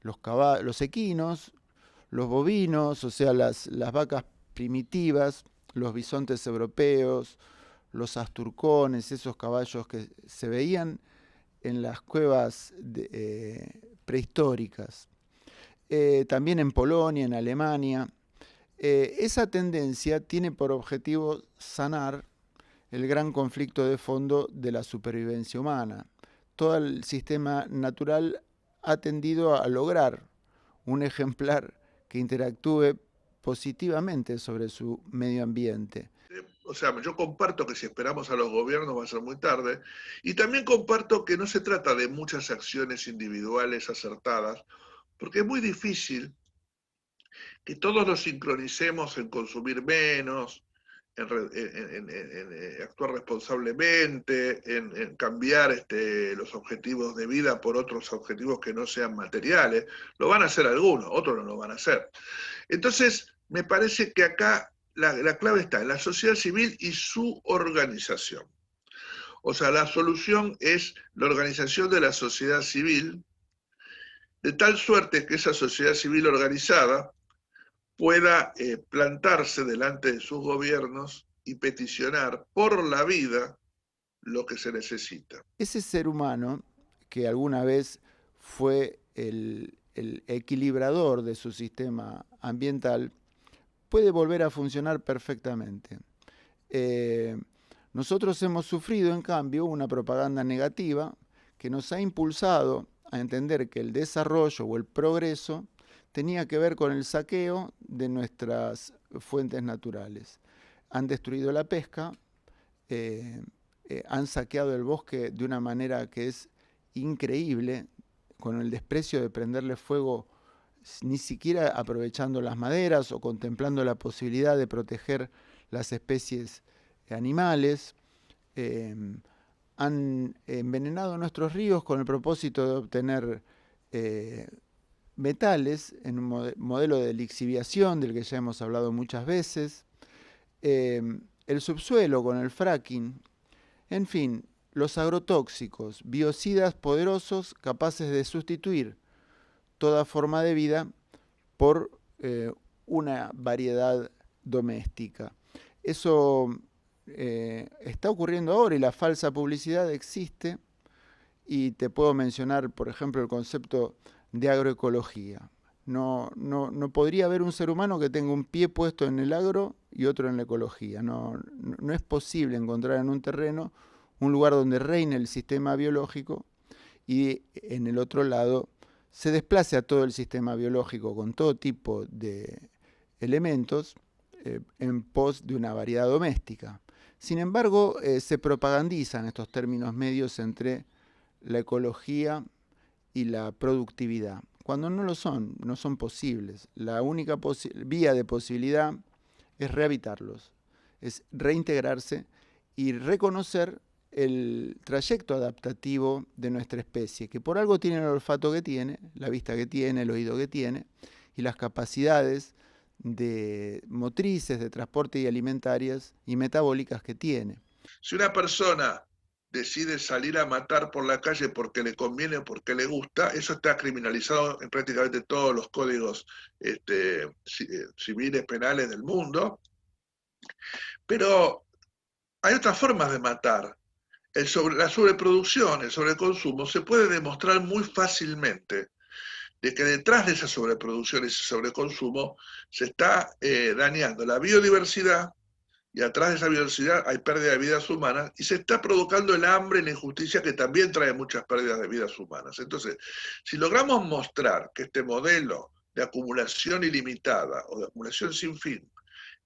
los equinos, los bovinos, o sea, las vacas primitivas, los bisontes europeos, los asturcones, esos caballos que se veían en las cuevas prehistóricas. También en Polonia, en Alemania. Esa tendencia tiene por objetivo sanar el gran conflicto de fondo de la supervivencia humana. Todo el sistema natural ha tendido a lograr un ejemplar que interactúe positivamente sobre su medio ambiente. O sea, yo comparto que si esperamos a los gobiernos va a ser muy tarde, y también comparto que no se trata de muchas acciones individuales acertadas, porque es muy difícil que todos nos sincronicemos en consumir menos, en actuar responsablemente, en cambiar los objetivos de vida por otros objetivos que no sean materiales. Lo van a hacer algunos, otros no lo van a hacer. Entonces, me parece que acá la clave está en la sociedad civil y su organización. O sea, la solución es la organización de la sociedad civil, de tal suerte que esa sociedad civil organizada pueda plantarse delante de sus gobiernos y peticionar por la vida lo que se necesita. Ese ser humano que alguna vez fue el equilibrador de su sistema ambiental puede volver a funcionar perfectamente. Nosotros hemos sufrido, en cambio, una propaganda negativa que nos ha impulsado a entender que el desarrollo o el progreso tenía que ver con el saqueo de nuestras fuentes naturales. Han destruido la pesca, han saqueado el bosque de una manera que es increíble, con el desprecio de prenderle fuego, ni siquiera aprovechando las maderas o contemplando la posibilidad de proteger las especies animales. Han envenenado nuestros ríos con el propósito de obtener metales en un modelo de lixiviación del que ya hemos hablado muchas veces. El subsuelo con el fracking. En fin, los agrotóxicos, biocidas poderosos capaces de sustituir toda forma de vida por una variedad doméstica. Eso está ocurriendo ahora y la falsa publicidad existe, y te puedo mencionar, por ejemplo, el concepto de agroecología. No podría haber un ser humano que tenga un pie puesto en el agro y otro en la ecología. No es posible encontrar en un terreno un lugar donde reine el sistema biológico y en el otro lado se desplace a todo el sistema biológico con todo tipo de elementos en pos de una variedad doméstica. Sin embargo, se propagandizan estos términos medios entre la ecología y la productividad, cuando no son posibles. La única vía de posibilidad es rehabilitarlos, es reintegrarse y reconocer el trayecto adaptativo de nuestra especie, que por algo tiene el olfato que tiene, la vista que tiene, el oído que tiene, y las capacidades motrices, de transporte y alimentarias y metabólicas que tiene. Si una persona decide salir a matar por la calle porque le conviene, porque le gusta, eso está criminalizado en prácticamente todos los códigos civiles, penales del mundo. Pero hay otras formas de matar. La sobreproducción, el sobreconsumo, se puede demostrar muy fácilmente de que detrás de esa sobreproducción y ese sobreconsumo se está dañando la biodiversidad, y atrás de esa biodiversidad hay pérdida de vidas humanas, y se está provocando el hambre y la injusticia, que también trae muchas pérdidas de vidas humanas. Entonces, si logramos mostrar que este modelo de acumulación ilimitada o de acumulación sin fin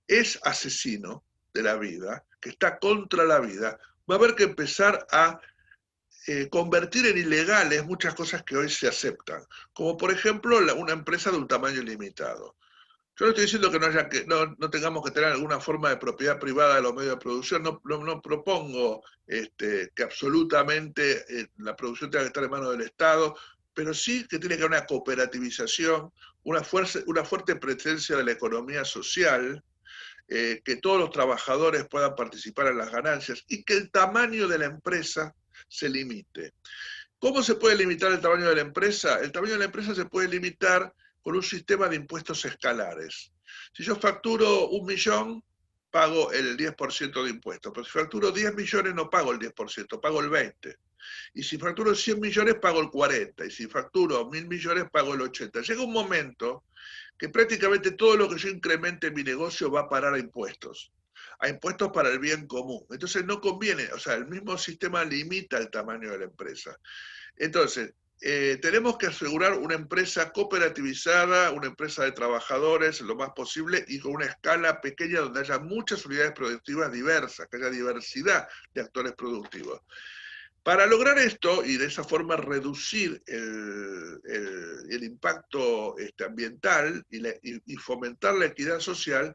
es asesino de la vida, que está contra la vida, va a haber que empezar a convertir en ilegales muchas cosas que hoy se aceptan, como por ejemplo una empresa de un tamaño ilimitado. Yo no estoy diciendo que no tengamos que tener alguna forma de propiedad privada de los medios de producción, no propongo que absolutamente la producción tenga que estar en manos del Estado, pero sí que tiene que haber una cooperativización, una fuerte presencia de la economía social, que todos los trabajadores puedan participar en las ganancias y que el tamaño de la empresa se limite. ¿Cómo se puede limitar el tamaño de la empresa? El tamaño de la empresa se puede limitar con un sistema de impuestos escalares. Si yo facturo 1 millón, pago el 10% de impuestos, pero si facturo 10 millones no pago el 10%, pago el 20%. Y si facturo 100 millones pago el 40%, y si facturo 1.000 millones pago el 80%. Llega un momento que prácticamente todo lo que yo incremente en mi negocio va a parar a impuestos para el bien común. Entonces no conviene, o sea, el mismo sistema limita el tamaño de la empresa. Entonces, tenemos que asegurar una empresa cooperativizada, una empresa de trabajadores lo más posible y con una escala pequeña donde haya muchas unidades productivas diversas, que haya diversidad de actores productivos. Para lograr esto y de esa forma reducir el impacto ambiental y fomentar la equidad social,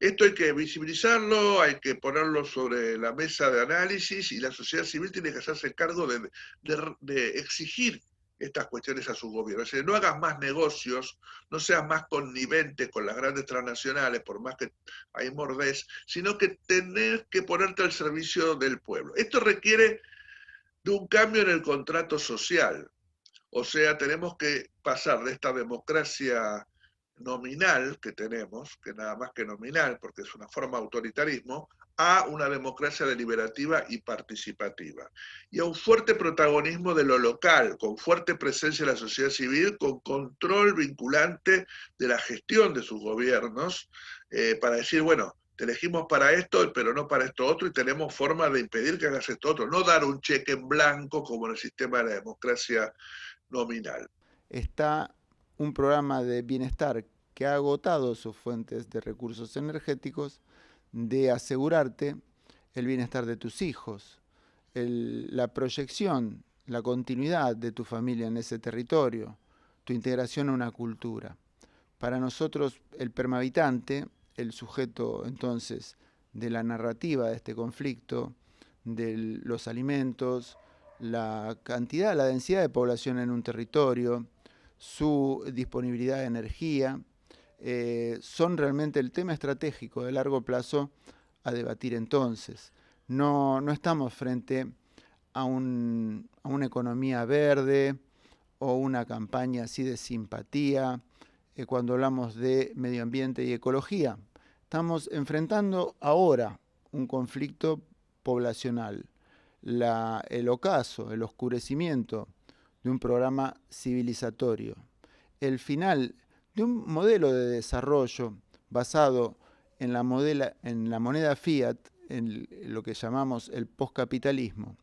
esto hay que visibilizarlo, hay que ponerlo sobre la mesa de análisis, y la sociedad civil tiene que hacerse cargo de exigir estas cuestiones a sus gobiernos. Es decir, no hagas más negocios, no seas más connivente con las grandes transnacionales, por más que hay mordés, sino que tenés que ponerte al servicio del pueblo. Esto requiere de un cambio en el contrato social. O sea, tenemos que pasar de esta democracia nominal que tenemos, que nada más que nominal, porque es una forma de autoritarismo, a una democracia deliberativa y participativa. Y a un fuerte protagonismo de lo local, con fuerte presencia de la sociedad civil, con control vinculante de la gestión de sus gobiernos, para decir, bueno, te elegimos para esto, pero no para esto otro, y tenemos forma de impedir que hagas esto otro, no dar un cheque en blanco como en el sistema de la democracia nominal. Está un programa de bienestar que ha agotado sus fuentes de recursos energéticos de asegurarte el bienestar de tus hijos. la proyección, la continuidad de tu familia en ese territorio, tu integración a una cultura. Para nosotros, el permahabitante, el sujeto entonces de la narrativa de este conflicto, de los alimentos, la cantidad, la densidad de población en un territorio, su disponibilidad de energía, son realmente el tema estratégico de largo plazo a debatir entonces. No estamos frente a una economía verde o una campaña así de simpatía cuando hablamos de medio ambiente y ecología. Estamos enfrentando ahora un conflicto poblacional, el ocaso, el oscurecimiento de un programa civilizatorio, el final de un modelo de desarrollo basado en la moneda fiat, en lo que llamamos el postcapitalismo,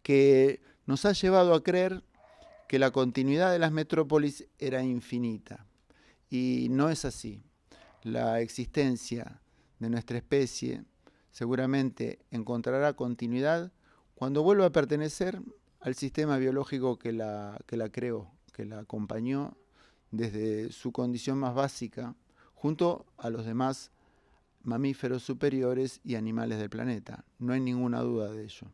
que nos ha llevado a creer que la continuidad de las metrópolis era infinita. Y no es así. La existencia de nuestra especie seguramente encontrará continuidad cuando vuelva a pertenecer al sistema biológico que la creó, que la acompañó desde su condición más básica, junto a los demás mamíferos superiores y animales del planeta. No hay ninguna duda de ello.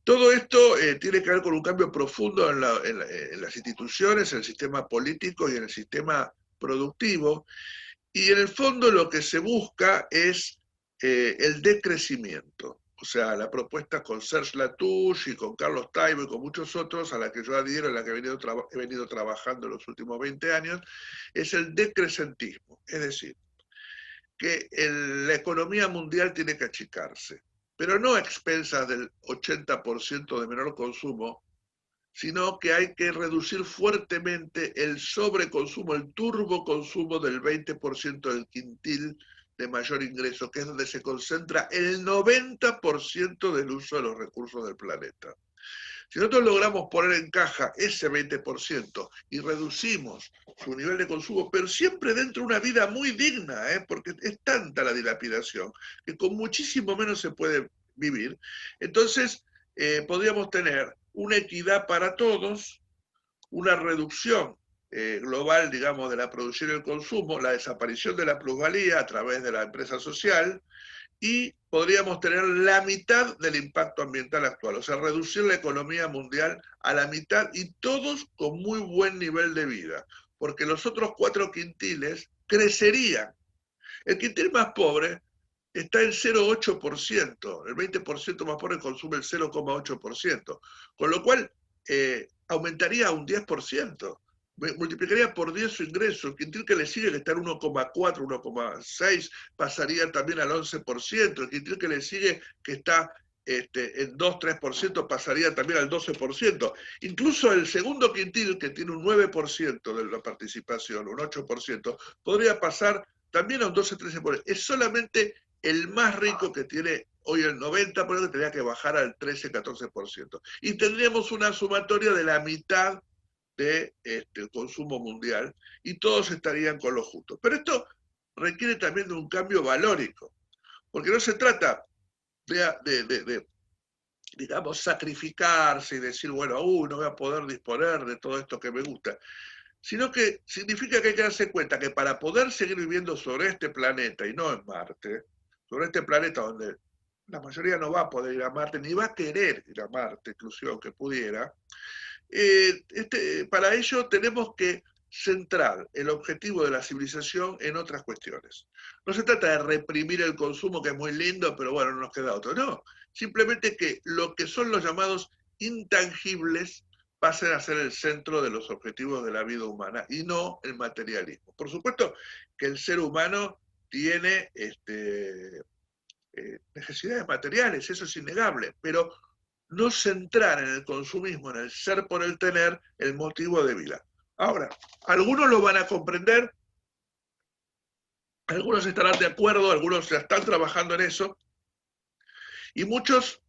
Todo esto tiene que ver con un cambio profundo en las instituciones, en el sistema político y en el sistema productivo. Y en el fondo lo que se busca es el decrecimiento. O sea, la propuesta con Serge Latouche y con Carlos Taibo y con muchos otros, a la que yo adhiero, en la que he venido trabajando en los últimos 20 años, es el decrecentismo. Es decir, que la economía mundial tiene que achicarse, pero no a expensas del 80% de menor consumo, sino que hay que reducir fuertemente el sobreconsumo, el turboconsumo del 20% del quintil de mayor ingreso, que es donde se concentra el 90% del uso de los recursos del planeta. Si nosotros logramos poner en caja ese 20% y reducimos su nivel de consumo, pero siempre dentro de una vida muy digna, porque es tanta la dilapidación que con muchísimo menos se puede vivir, entonces podríamos tener una equidad para todos, una reducción global, digamos, de la producción y el consumo, la desaparición de la plusvalía a través de la empresa social, y podríamos tener la mitad del impacto ambiental actual, o sea, reducir la economía mundial a la mitad y todos con muy buen nivel de vida, porque los otros 4 quintiles crecerían. El quintil más pobre está en 0,8%, el 20% más pobre consume el 0,8%, con lo cual aumentaría a un 10%. Multiplicaría por 10 su ingreso. El quintil que le sigue, que está en 1,4, 1,6, pasaría también al 11%. El quintil que le sigue, que está en 2, 3%, pasaría también al 12%. Incluso el segundo quintil, que tiene un 9% de la participación, un 8%, podría pasar también a un 12, 13%. Es solamente el más rico que tiene hoy el 90%, que tendría que bajar al 13, 14%. Y tendríamos una sumatoria de la mitad del consumo mundial y todos estarían con lo justo. Pero esto requiere también de un cambio valórico, porque no se trata de digamos, sacrificarse y decir, bueno, no voy a poder disponer de todo esto que me gusta, sino que significa que hay que darse cuenta que para poder seguir viviendo sobre este planeta y no en Marte, sobre este planeta donde la mayoría no va a poder ir a Marte, ni va a querer ir a Marte, inclusive aunque pudiera, para ello tenemos que centrar el objetivo de la civilización en otras cuestiones. No se trata de reprimir el consumo, que es muy lindo, pero bueno, no nos queda otro. No, simplemente que lo que son los llamados intangibles pasen a ser el centro de los objetivos de la vida humana y no el materialismo. Por supuesto que el ser humano tiene necesidades materiales, eso es innegable, pero no centrar en el consumismo, en el ser por el tener, el motivo de vida. Ahora, algunos lo van a comprender, algunos estarán de acuerdo, algunos ya están trabajando en eso, y muchos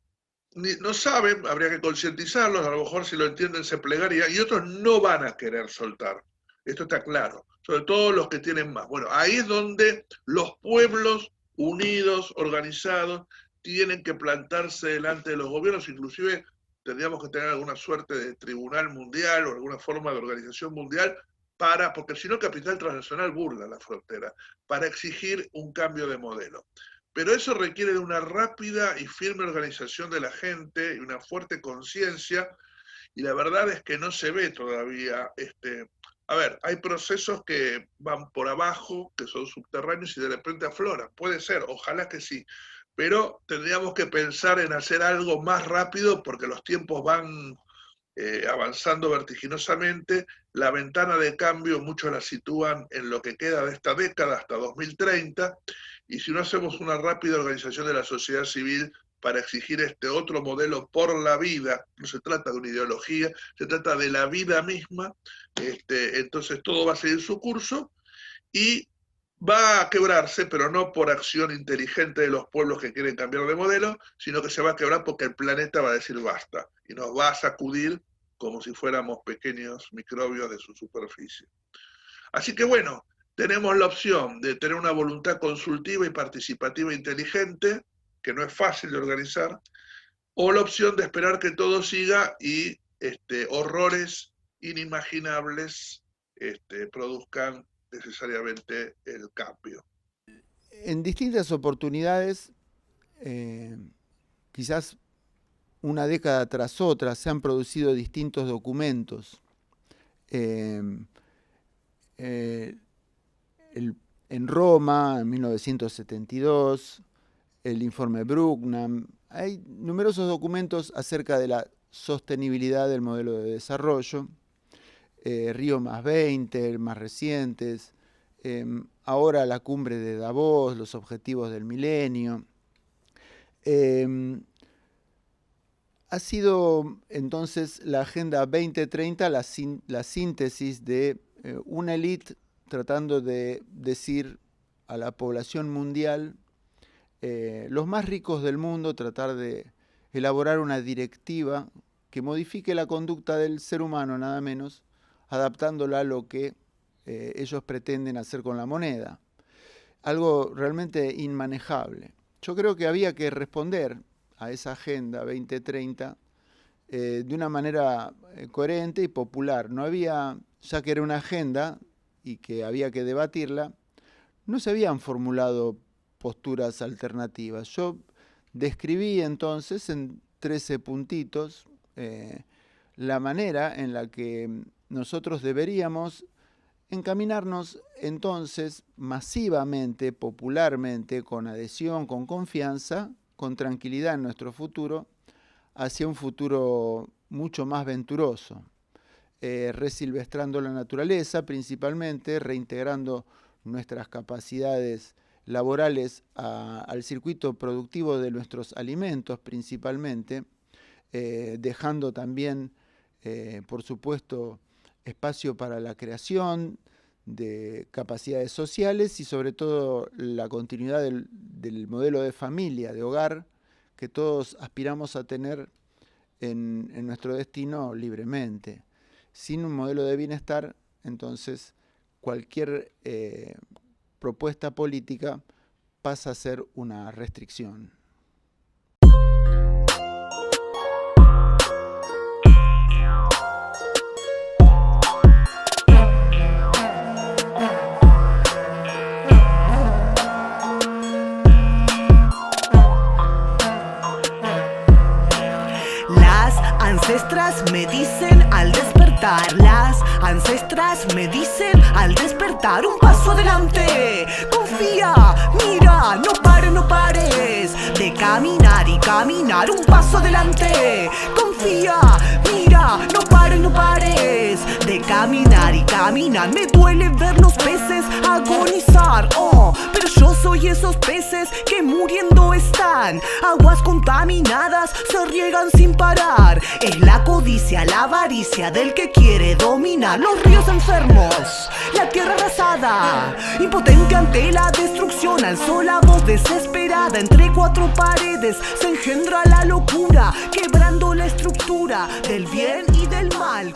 no saben, habría que concientizarlos, a lo mejor si lo entienden se plegaría, y otros no van a querer soltar. Esto está claro, sobre todo los que tienen más. Bueno, ahí es donde los pueblos unidos, organizados, tienen que plantarse delante de los gobiernos, inclusive tendríamos que tener alguna suerte de tribunal mundial o alguna forma de organización mundial porque si no el capital transnacional burla la frontera, para exigir un cambio de modelo. Pero eso requiere de una rápida y firme organización de la gente y una fuerte conciencia, y la verdad es que no se ve todavía. A ver, hay procesos que van por abajo, que son subterráneos y de repente afloran. Puede ser, ojalá que sí. Pero tendríamos que pensar en hacer algo más rápido porque los tiempos van avanzando vertiginosamente. La ventana de cambio muchos la sitúan en lo que queda de esta década hasta 2030, y si no hacemos una rápida organización de la sociedad civil para exigir este otro modelo por la vida, no se trata de una ideología, se trata de la vida misma, entonces todo va a seguir su curso y va a quebrarse, pero no por acción inteligente de los pueblos que quieren cambiar de modelo, sino que se va a quebrar porque el planeta va a decir basta y nos va a sacudir como si fuéramos pequeños microbios de su superficie. Así que bueno, tenemos la opción de tener una voluntad consultiva y participativa inteligente, que no es fácil de organizar, o la opción de esperar que todo siga y horrores inimaginables produzcan necesariamente el cambio. En distintas oportunidades, quizás una década tras otra, se han producido distintos documentos. En Roma, en 1972, el informe Brugman. Hay numerosos documentos acerca de la sostenibilidad del modelo de desarrollo. Río +20, más recientes, ahora la cumbre de Davos, los objetivos del milenio. Ha sido entonces la Agenda 2030 la síntesis de una élite tratando de decir a la población mundial, los más ricos del mundo, tratar de elaborar una directiva que modifique la conducta del ser humano, nada menos, adaptándola a lo que ellos pretenden hacer con la moneda. Algo realmente inmanejable. Yo creo que había que responder a esa Agenda 2030 de una manera coherente y popular. No había, ya que era una agenda y que había que debatirla, no se habían formulado posturas alternativas. Yo describí entonces en 13 puntitos la manera en la que nosotros deberíamos encaminarnos entonces masivamente, popularmente, con adhesión, con confianza, con tranquilidad en nuestro futuro, hacia un futuro mucho más venturoso, resilvestrando la naturaleza principalmente, reintegrando nuestras capacidades laborales al circuito productivo de nuestros alimentos principalmente, dejando también, por supuesto, espacio para la creación de capacidades sociales y sobre todo la continuidad del modelo de familia, de hogar, que todos aspiramos a tener en nuestro destino libremente. Sin un modelo de bienestar, entonces, cualquier propuesta política pasa a ser una restricción. Ancestras me dicen al despertar, las ancestras me dicen al despertar, un paso adelante, confía, mira, no pares de caminar y caminar, un paso adelante, confía, mira, no pares de caminar y caminar. Me duele ver los peces agonizar, pero yo soy esos peces que muriendo están. Aguas contaminadas se riegan sin parar. Es la codicia, la avaricia del que quiere dominar. Los ríos enfermos, la tierra arrasada, impotente ante la destrucción, alzó la voz desesperada. Entre cuatro paredes se engendra la locura, quebrando la estructura del bien y del mal.